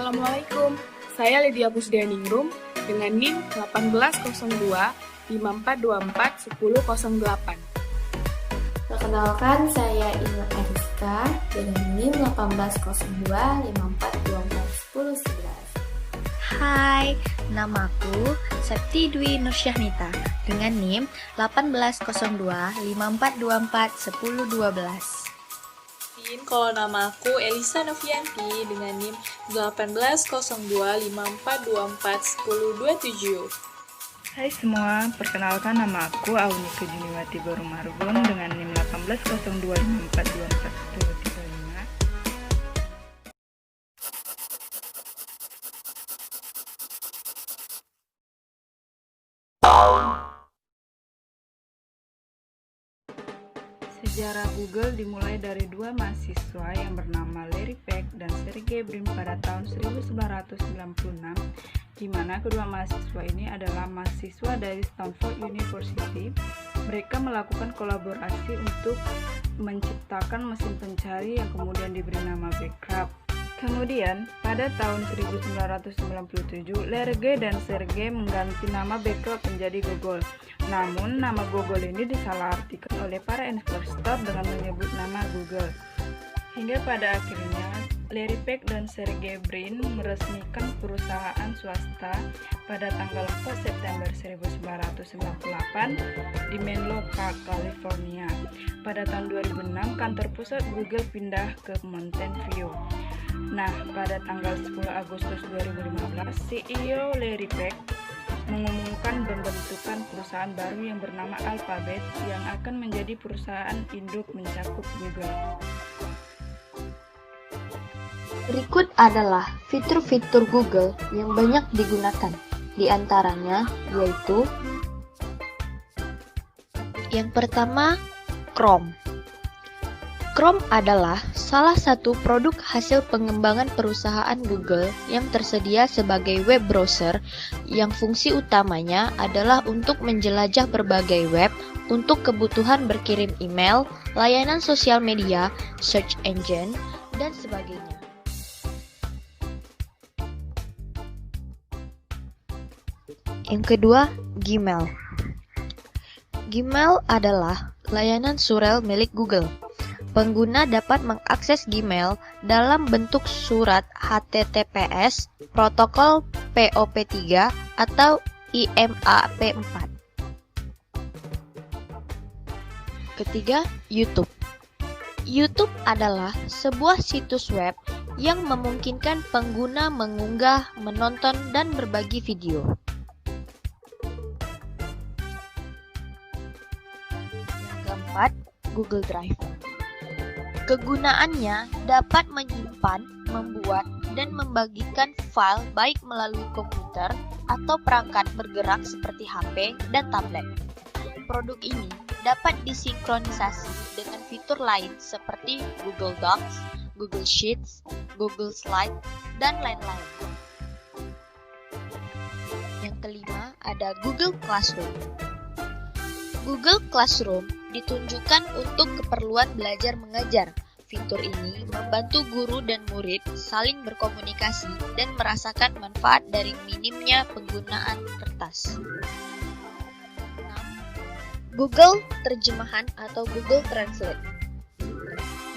Assalamualaikum, saya Lydia Pusdianingrum dengan NIM 1802 5424 1008. Perkenalkan, saya Inna Eriska dengan NIM 1802 5424 1011. Hai, namaku Septi Dwi Nursyahnita dengan NIM 1802 5424 1012. Kalau nama aku Elisa Novianti dengan NIM 1802 5424 1027. Hai semua, perkenalkan nama aku Aunika Juniwati Barumargun dengan NIM 1802 5424 1035. Sejarah Google dimulai dari dua mahasiswa yang bernama Larry Page dan Sergey Brin pada tahun 1996, di mana kedua mahasiswa ini adalah mahasiswa dari Stanford University. Mereka melakukan kolaborasi untuk menciptakan mesin pencari yang kemudian diberi nama Backrub. Kemudian, pada tahun 1997, Larry dan Sergey mengganti nama Backrub menjadi Google. Namun, nama Google ini disalahartikan oleh para investor dengan menyebut nama Google. Hingga pada akhirnya, Larry Page dan Sergey Brin meresmikan perusahaan swasta pada tanggal 4 September 1998 di Menlo Park, California. Pada tahun 2006, kantor pusat Google pindah ke Mountain View. Nah, pada tanggal 10 Agustus 2015, CEO Larry Page mengumumkan pembentukan perusahaan baru yang bernama Alphabet yang akan menjadi perusahaan induk mencakup Google. Berikut adalah fitur-fitur Google yang banyak digunakan. Di antaranya yaitu Yang pertama, Chrome. Chrome adalah salah satu produk hasil pengembangan perusahaan Google yang tersedia sebagai web browser yang fungsi utamanya adalah untuk menjelajah berbagai web untuk kebutuhan berkirim email, layanan sosial media, search engine, dan sebagainya. Yang kedua, Gmail. Gmail adalah layanan surel milik Google. Pengguna dapat mengakses Gmail dalam bentuk surat HTTPS, protokol POP3, atau IMAP4. Ketiga, YouTube. YouTube adalah sebuah situs web yang memungkinkan pengguna mengunggah, menonton, dan berbagi video. Yang keempat, Google Drive. Kegunaannya dapat menyimpan, membuat, dan membagikan file baik melalui komputer atau perangkat bergerak seperti HP dan tablet. Produk ini dapat disinkronisasi dengan fitur lain seperti Google Docs, Google Sheets, Google Slide, dan lain-lain. Yang kelima ada Google Classroom. Google Classroom ditunjukkan untuk keperluan belajar mengajar. Fitur ini membantu guru dan murid saling berkomunikasi dan merasakan manfaat dari minimnya penggunaan kertas. 6. Google Terjemahan atau Google Translate.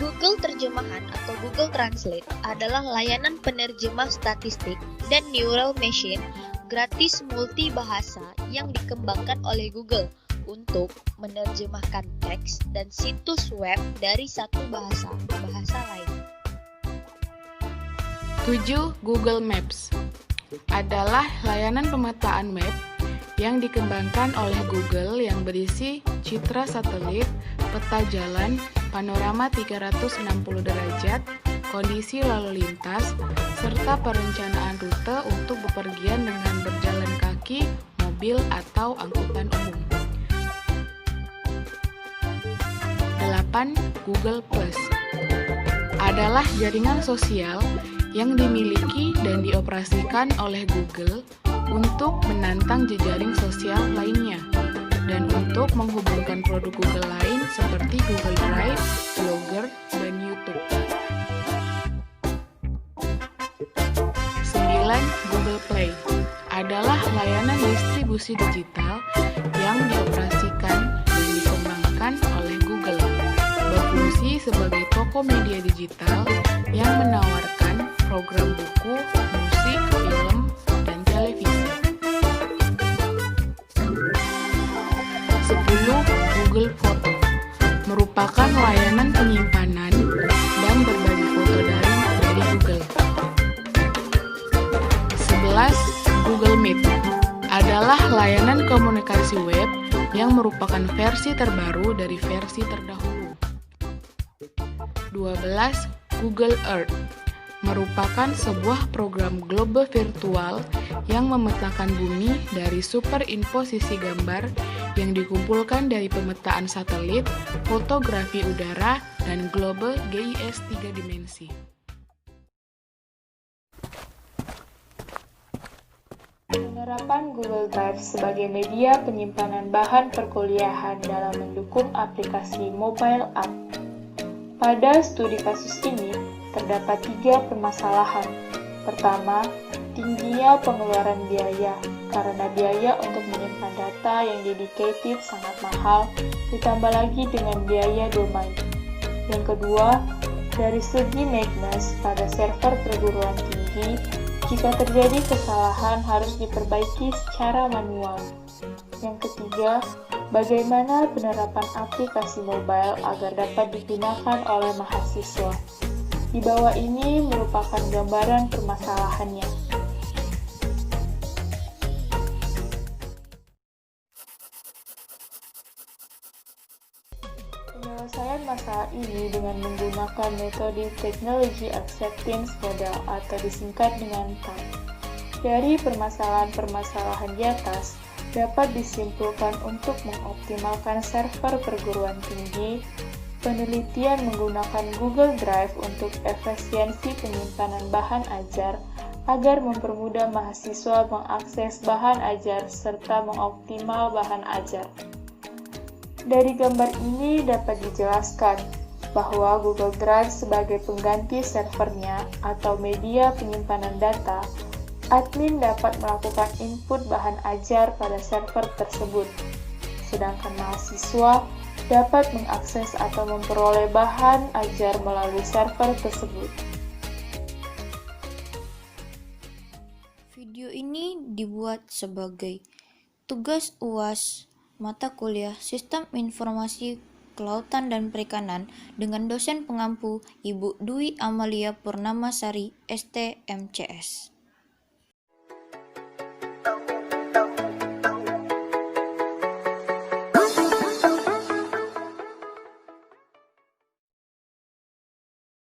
Google Terjemahan atau Google Translate adalah layanan penerjemah statistik dan neural machine gratis multibahasa yang dikembangkan oleh Google untuk menerjemahkan teks dan situs web dari satu bahasa ke bahasa lain. 7. Google Maps adalah layanan pemetaan map yang dikembangkan oleh Google yang berisi citra satelit, peta jalan, panorama 360 derajat, kondisi lalu lintas, serta perencanaan rute untuk bepergian dengan berjalan kaki, mobil, atau angkutan umum. 8. Google Plus adalah jaringan sosial yang dimiliki dan dioperasikan oleh Google untuk menantang jejaring sosial lainnya dan untuk menghubungkan produk Google lain seperti Google Drive, Blogger, dan YouTube. Google Play adalah layanan distribusi digital yang dioperasikan dan dikembangkan oleh Google, berfungsi sebagai toko media digital yang menawarkan program buku, musik, film, dan televisi. 10. Google Foto merupakan layanan penyimpanan dan berbagi foto daring dari Google. 11. Google Meet adalah layanan komunikasi web yang merupakan versi terbaru dari versi terdahulu. 12. Google Earth merupakan sebuah program global virtual yang memetakan bumi dari superimposisi gambar yang dikumpulkan dari pemetaan satelit, fotografi udara, dan global GIS 3 dimensi. Penerapan Google Drive sebagai media penyimpanan bahan perkuliahan dalam mendukung aplikasi mobile app. Pada studi kasus ini, terdapat 3 permasalahan. Pertama, tingginya pengeluaran biaya, karena biaya untuk menyimpan data yang dedicated sangat mahal, ditambah lagi dengan biaya domain. Yang kedua, dari segi maintenance pada server perguruan tinggi, jika terjadi kesalahan harus diperbaiki secara manual. Yang ketiga, bagaimana penerapan aplikasi mobile agar dapat digunakan oleh mahasiswa. Di bawah ini merupakan gambaran permasalahannya. Penyelesaian masalah ini dengan menggunakan metode Technology Acceptance Model atau disingkat dengan TAM. Dari permasalahan-permasalahan di atas, dapat disimpulkan untuk mengoptimalkan server perguruan tinggi, penelitian menggunakan Google Drive untuk efisiensi penyimpanan bahan ajar agar mempermudah mahasiswa mengakses bahan ajar serta mengoptimal bahan ajar. Dari gambar ini dapat dijelaskan bahwa Google Drive sebagai pengganti servernya atau media penyimpanan data, admin dapat melakukan input bahan ajar pada server tersebut, sedangkan mahasiswa dapat mengakses atau memperoleh bahan ajar melalui server tersebut. Video ini dibuat sebagai tugas UAS mata kuliah Sistem Informasi Kelautan dan Perikanan dengan dosen pengampu Ibu Dwi Amalia Purnamasari, ST, MCS.